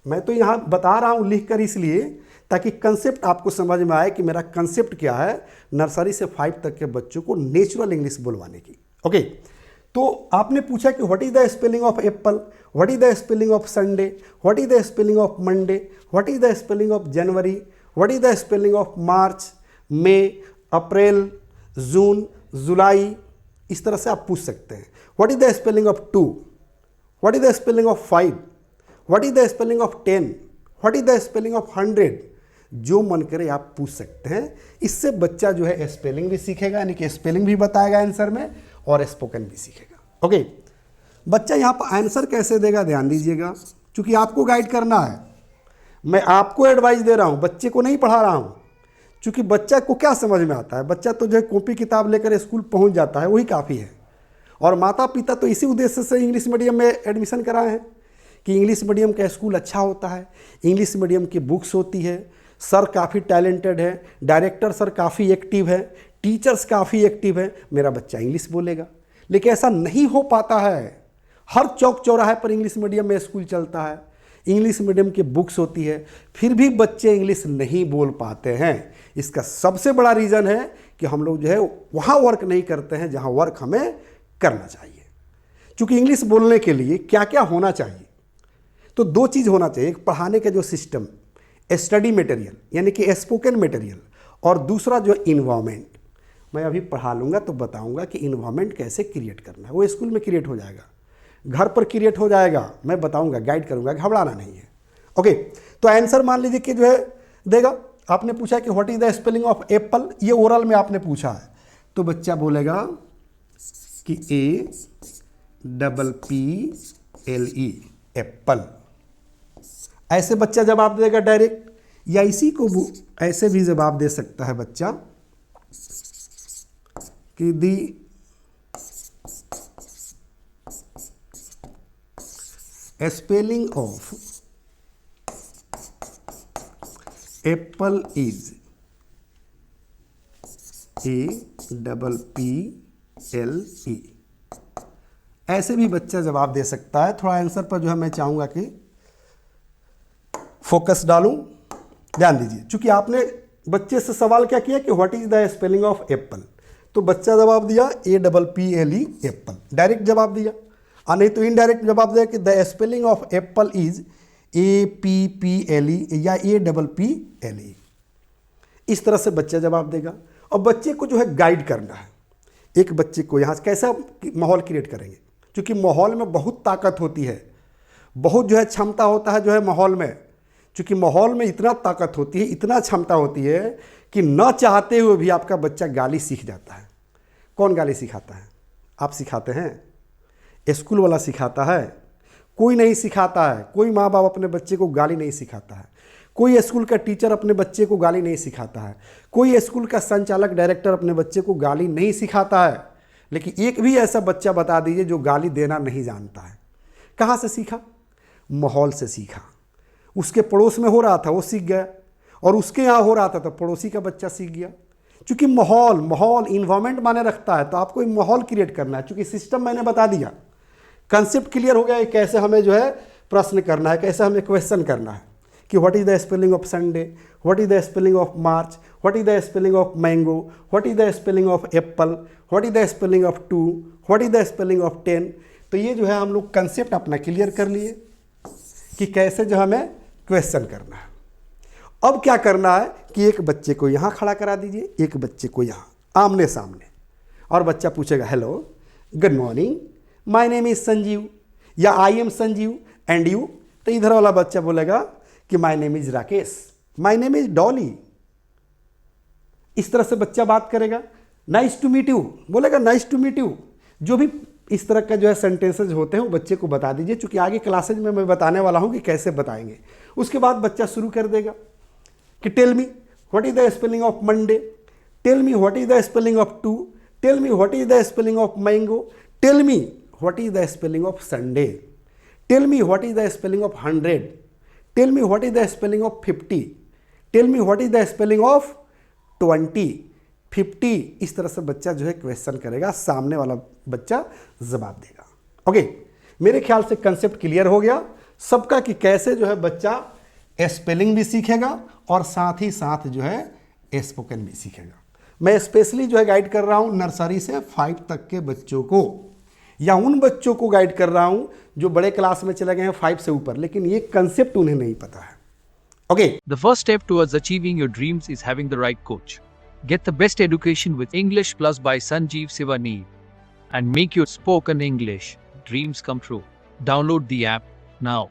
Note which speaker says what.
Speaker 1: मैं तो यहाँ बता रहा हूँ लिख कर इसलिए ताकि कंसेप्ट आपको समझ में आए कि मेरा कंसेप्ट क्या है नर्सरी से 5 तक के बच्चों को नेचुरल इंग्लिश बोलवाने की। ओके, तो आपने पूछा कि what is the spelling of apple, what is the spelling of Sunday, what is the spelling of Monday, what is the spelling of January, what is the spelling of March, May, April, June, July. इस तरह से आप पूछ सकते हैं। What is the spelling of 2, what is the spelling of 5, what is the spelling of 10, what is the spelling of 100। जो मन करे आप पूछ सकते हैं। इससे बच्चा जो है स्पेलिंग भी सीखेगा, यानी कि स्पेलिंग भी बताएगा आंसर में और स्पोकन भी सीखेगा। ओके, बच्चा यहाँ पर आंसर कैसे देगा ध्यान दीजिएगा, क्योंकि आपको गाइड करना है। मैं आपको एडवाइस दे रहा हूँ, बच्चे को नहीं पढ़ा रहा हूँ। क्योंकि बच्चा को क्या समझ में आता है, बच्चा तो जो है कॉपी किताब लेकर स्कूल पहुँच जाता है, वही काफ़ी है। और माता पिता तो इसी उद्देश्य से इंग्लिश मीडियम में एडमिशन कराए हैं कि इंग्लिश मीडियम का स्कूल अच्छा होता है, इंग्लिश मीडियम की बुक्स होती है, सर काफ़ी टैलेंटेड है, डायरेक्टर सर काफ़ी एक्टिव है, टीचर्स काफ़ी एक्टिव है, मेरा बच्चा इंग्लिश बोलेगा। लेकिन ऐसा नहीं हो पाता है। हर चौक चौराहे पर इंग्लिश मीडियम में स्कूल चलता है, इंग्लिश मीडियम की बुक्स होती है, फिर भी बच्चे इंग्लिश नहीं बोल पाते हैं। इसका सबसे बड़ा रीज़न है कि हम लोग जो है वहाँ वर्क नहीं करते हैं जहाँ वर्क हमें करना चाहिए। क्योंकि इंग्लिश बोलने के लिए क्या क्या होना चाहिए, तो 2 चीज़ होना चाहिए। एक पढ़ाने का जो सिस्टम, स्टडी मटेरियल यानी कि स्पोकन मटेरियल, और दूसरा जो इन्वायरमेंट। मैं अभी पढ़ा लूँगा तो बताऊँगा कि इन्वायरमेंट कैसे क्रिएट करना है। वो स्कूल में क्रिएट हो जाएगा, घर पर क्रिएट हो जाएगा, मैं बताऊँगा, गाइड करूँगा, घबराना नहीं है। ओके, तो आंसर मान लीजिए कि जो है देगा। आपने पूछा कि what is the spelling of Apple, ये ओरल में आपने पूछा है, तो बच्चा बोलेगा कि APPLE एप्पल। ऐसे बच्चा जवाब देगा डायरेक्ट, या इसी को ऐसे भी जवाब दे सकता है बच्चा कि the spelling of apple is APPLE। ऐसे भी बच्चा जवाब दे सकता है। थोड़ा आंसर पर जो है मैं चाहूँगा कि फोकस डालूं, ध्यान दीजिए। क्योंकि आपने बच्चे से सवाल क्या किया कि what is the spelling of Apple, तो बच्चा जवाब दिया APPLE एप्पल, डायरेक्ट जवाब दिया। और नहीं तो इनडायरेक्ट जवाब दिया कि the spelling of apple is APPLE या APPLE। इस तरह से बच्चा जवाब देगा। और बच्चे को जो है गाइड करना है। एक बच्चे को यहाँ कैसा माहौल क्रिएट करेंगे, क्योंकि माहौल में बहुत ताकत होती है, बहुत जो है क्षमता होता है जो है माहौल में। क्योंकि माहौल में इतना ताकत होती है, इतना क्षमता होती है कि न चाहते हुए भी आपका बच्चा गाली सीख जाता है। कौन गाली सिखाता है? आप सिखाते हैं? स्कूल वाला सिखाता है? कोई नहीं सिखाता है। कोई माँ बाप अपने बच्चे को गाली नहीं सिखाता है। कोई स्कूल का टीचर अपने बच्चे को गाली नहीं सिखाता है। कोई स्कूल का संचालक डायरेक्टर अपने बच्चे को गाली नहीं सिखाता है। लेकिन एक भी ऐसा बच्चा बता दीजिए जो गाली देना नहीं जानता है। कहाँ से सीखा? माहौल से सीखा। उसके पड़ोस में हो रहा था, वो सीख गया, और उसके यहाँ हो रहा था तो पड़ोसी का बच्चा सीख गया। क्योंकि माहौल इन्वायरमेंट माने रखता है, तो आपको एक माहौल क्रिएट करना है। क्योंकि सिस्टम मैंने बता दिया, कंसेप्ट क्लियर हो गया, कैसे हमें जो है प्रश्न करना है, कैसे हमें क्वेश्चन करना है कि what is the spelling of Sunday, what is the spelling of March, what is the spelling of mango, what is the spelling of apple, what is the spelling of 2, what is the spelling of 10। तो ये जो है हम लोग concept अपना clear कर लिए कि कैसे जो हमें क्वेश्चन करना है। अब क्या करना है कि एक बच्चे को यहाँ खड़ा करा दीजिए, एक बच्चे को यहाँ आमने सामने, और बच्चा पूछेगा hello, good morning, my name is Sanjeev, या I am Sanjeev and you. तो इधर वाला बच्चा बोलेगा कि my name is Rakesh, my name is Dolly. इस तरह से बच्चा बात करेगा। नाइस टू मीट यू बोलेगा, नाइस टू मीट यू। जो भी इस तरह का जो है सेंटेंसेज होते हैं वो बच्चे को बता दीजिए, क्योंकि आगे क्लासेज में मैं बताने वाला हूँ कि कैसे बताएंगे। उसके बाद बच्चा शुरू कर देगा कि tell me what is the spelling of Monday, tell me what is the spelling of 2, tell me what is the spelling of mango, tell me what is the spelling of Sunday, tell me what is the spelling of 100, tell me what is the spelling of 50, tell me what is the spelling of 20, 50। इस तरह से बच्चा जो है question करेगा, सामने वाला बच्चा जवाब देगा। ओके, मेरे ख्याल से कंसेप्ट क्लियर हो गया। सबका कि कैसे जो है बच्चा स्पेलिंग भी सीखेगा और साथ ही साथ जो है स्पोकन भी सीखेगा। मैं स्पेशली जो है गाइड कर रहा हूँ नर्सरी से 5 तक के बच्चों को, या उन बच्चों को गाइड कर रहा हूँ जो बड़े क्लास में चले गए हैं 5 से ऊपर, लेकिन ये कंसेप्ट उन्हें नहीं पता है। Okay,
Speaker 2: The first step towards achieving your dreams is having the right coach. Get the best education with English Plus by Sanjeev Sivaneer and make your spoken English dreams come true. Download the app now.